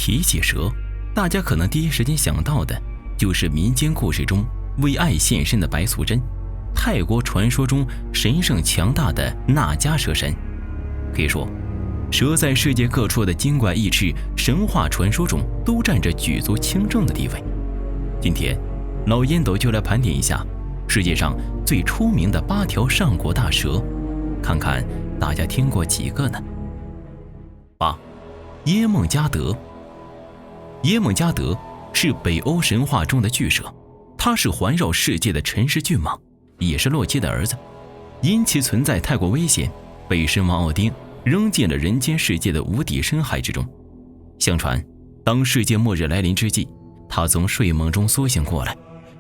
提起蛇，大家可能第一时间想到的就是民间故事中为爱献身的白素贞，泰国传说中神圣强大的那迦蛇神。可以说，蛇在世界各处的精怪异事、神话传说中都占着举足轻重的地位。今天，老烟斗就来盘点一下世界上最出名的8条上古大蛇，看看大家听过几个呢？8. 耶梦加德。耶梦加德是北欧神话中的巨蛇，它是环绕世界的尘世巨蟒，也是洛基的儿子。因其存在太过危险，被神王奥丁扔进了人间世界的无底深海之中。相传，当世界末日来临之际，他从睡梦中苏醒过来，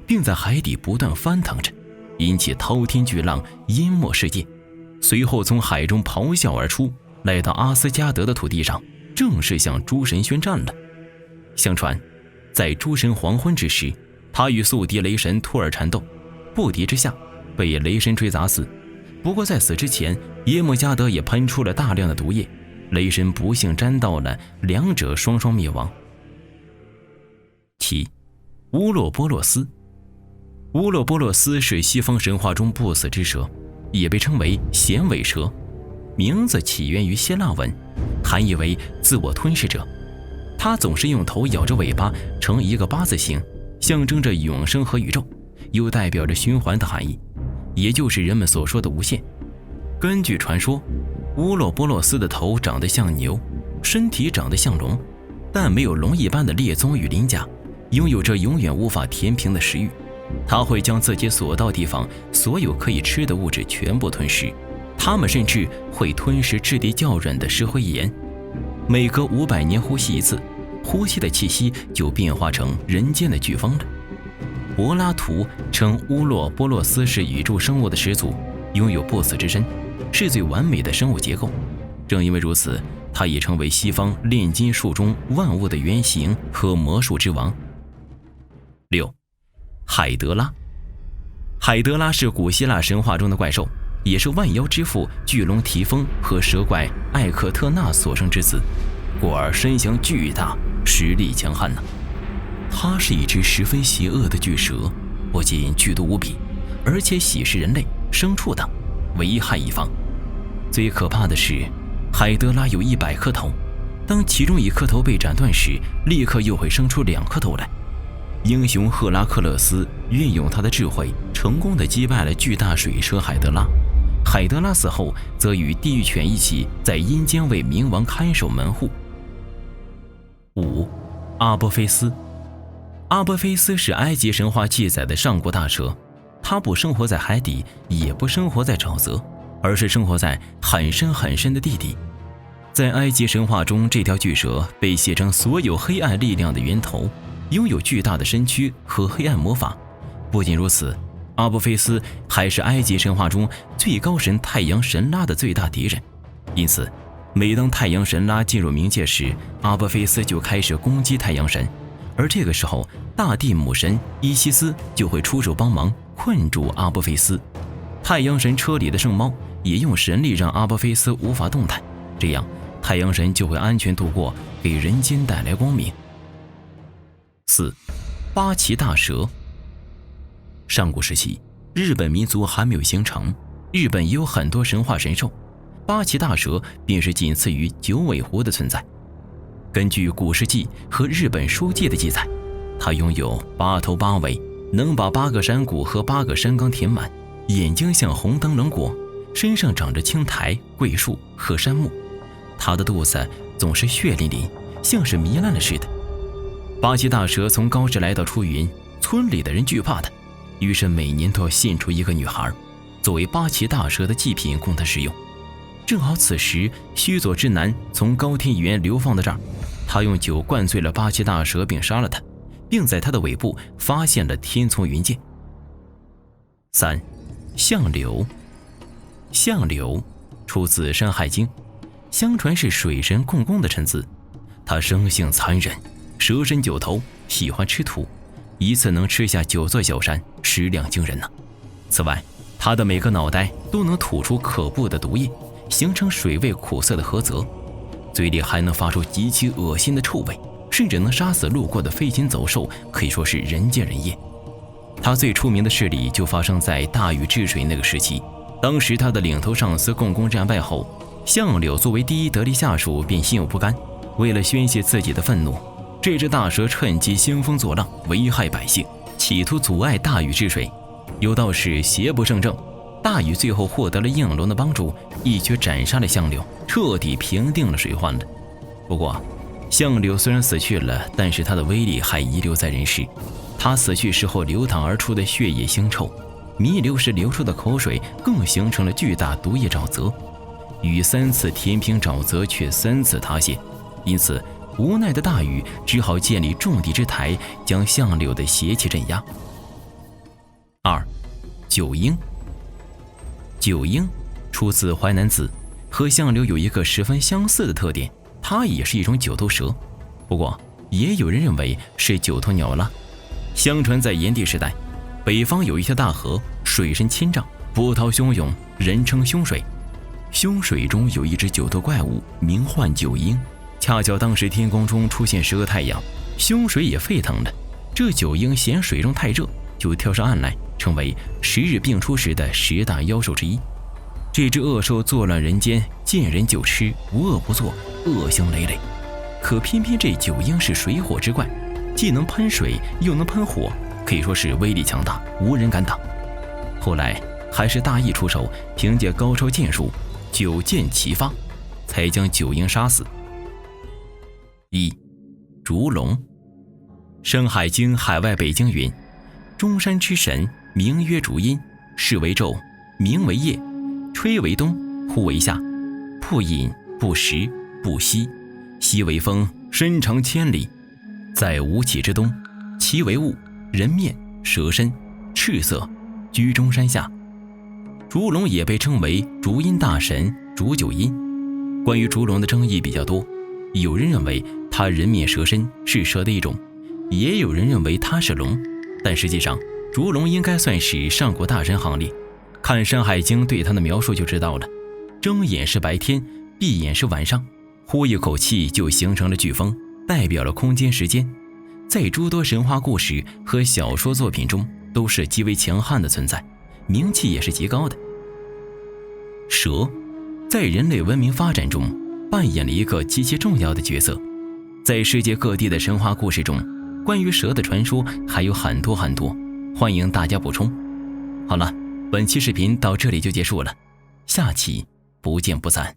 并在海底不断翻腾着，引起滔天巨浪，淹没世界。随后从海中咆哮而出，来到阿斯加德的土地上，正式向诸神宣战了。相传，在诸神黄昏之时，他与宿敌雷神托尔缠斗，不敌之下被雷神锤砸死。不过在死之前，耶梦加德也喷出了大量的毒液，雷神不幸沾到了，两者双双灭亡。7. 乌洛波洛斯。乌洛波洛斯是西方神话中不死之蛇，也被称为衔尾蛇，名字起源于希腊文，含义为自我吞噬者。它总是用头咬着尾巴成一个8字形，象征着永生和宇宙，又代表着循环的含义，也就是人们所说的无限。根据传说，乌洛波洛斯的头长得像牛，身体长得像龙，但没有龙一般的猎踪与鳞甲，拥有着永远无法填平的食欲。它会将自己所到地方所有可以吃的物质全部吞噬，它们甚至会吞噬质地较软的石灰岩。每隔500年呼吸一次，呼吸的气息就变化成人间的飓风了。柏拉图称乌洛波洛斯是宇宙生物的始祖，拥有不死之身，是最完美的生物结构。正因为如此，它也成为西方炼金术中万物的原型和魔术之王。6. 海德拉。海德拉是古希腊神话中的怪兽，也是万妖之父巨龙提丰和蛇怪艾克特纳所生之子，故而身形巨大，实力强悍呢。它是一只十分邪恶的巨蛇，不仅剧毒无比，而且喜食人类、牲畜等，危害一方。最可怕的是，海德拉有100颗头，当其中1颗头被斩断时，立刻又会生出2颗头来。英雄赫拉克勒斯运用他的智慧，成功地击败了巨大水蛇海德拉。海德拉死后，则与地狱犬一起在阴间为冥王看守门户。5. 阿波菲斯。阿波菲斯是埃及神话记载的上古大蛇，它不生活在海底，也不生活在沼泽，而是生活在很深很深的地底。在埃及神话中，这条巨蛇被写成所有黑暗力量的源头，拥有巨大的身躯和黑暗魔法。不仅如此，阿波菲斯还是埃及神话中最高神太阳神拉的最大敌人。因此，每当太阳神拉进入冥界时，阿波菲斯就开始攻击太阳神，而这个时候，大地母神伊西斯就会出手帮忙，困住阿波菲斯。太阳神车里的圣猫也用神力让阿波菲斯无法动弹，这样太阳神就会安全度过，给人间带来光明。4. 八岐大蛇。上古时期，日本民族还没有形成，日本也有很多神话神兽，八岐大蛇便是仅次于九尾狐的存在。根据古事记和日本书记的记载，它拥有8头8尾，能把8个山谷和8个山冈填满，眼睛像红灯笼果，身上长着青苔、桂树和杉木。它的肚子总是血淋淋，像是糜烂了似的。八岐大蛇从高士来到出云，村里的人惧怕它，于是每年都要献出一个女孩，作为八岐大蛇的祭品供它食用。正好此时，须佐之男从高天原流放到这儿，他用酒灌醉了八岐大蛇并杀了它，并在它的尾部发现了天丛云剑。3. 相柳。相柳出自《山海经》，相传是水神共工的臣子，他生性残忍，蛇身9头，喜欢吃土，一次能吃下9座小山，食量惊人呢。此外，他的每个脑袋都能吐出可怖的毒液，形成水味苦涩的菏泽，嘴里还能发出极其恶心的臭味，甚至能杀死路过的飞禽走兽，可以说是人见人厌。他最出名的事例就发生在大禹治水那个时期，当时他的领头上司共工战败后，相柳作为第一得力下属便心有不甘，为了宣泄自己的愤怒，这只大蛇趁机兴风作浪，危害百姓，企图阻碍大禹治水。有道是邪不胜正，大禹最后获得了应龙的帮助，一决斩杀了相柳，彻底平定了水患了。不过相柳虽然死去了，但是他的威力还遗留在人世。他死去时候流淌而出的血液腥臭，弥留时流出的口水更形成了巨大毒液沼泽，禹3次填平沼泽却3次塌陷，因此无奈的大禹只好建立众地之台，将相柳的邪气镇压。2. 九婴。九婴出自《淮南子》，和相柳有一个十分相似的特点，它也是一种九头蛇，不过也有人认为是九头鸟啦。相传在炎帝时代，北方有一条大河，水深1000丈，波涛汹涌，人称凶水。凶水中有一只九头怪物，名唤九婴。恰巧当时天空中出现10个太阳，凶水也沸腾了。这九婴嫌水中太热，就跳上岸来，成为10日并出时的10大妖兽之一。这只恶兽作乱人间，见人就吃，无恶不作，恶行累累。可偏偏这九婴是水火之怪，既能喷水又能喷火，可以说是威力强大，无人敢挡。后来还是大羿出手，凭借高超剑术9箭齐发，才将九婴杀死。1. 烛龙。《山海经·海外北经》云：中山之神，名曰烛阴，是为昼，名为夜，吹为东，呼为夏，不饮不食不息，息为风，身长1000里，在吴起之东，其为物，人面蛇身，赤色，居中山下。烛龙也被称为烛阴大神、烛九阴。关于烛龙的争议比较多，有人认为它人面蛇身，是蛇的一种，也有人认为它是龙，但实际上烛龙应该算是上古大神行列。看《山海经》对它的描述就知道了，睁眼是白天，闭眼是晚上，呼一口气就形成了飓风，代表了空间时间，在诸多神话故事和小说作品中都是极为强悍的存在，名气也是极高的。蛇在人类文明发展中扮演了一个极其重要的角色，在世界各地的神话故事中，关于蛇的传说还有很多很多，欢迎大家补充。好了，本期视频到这里就结束了，下期不见不散。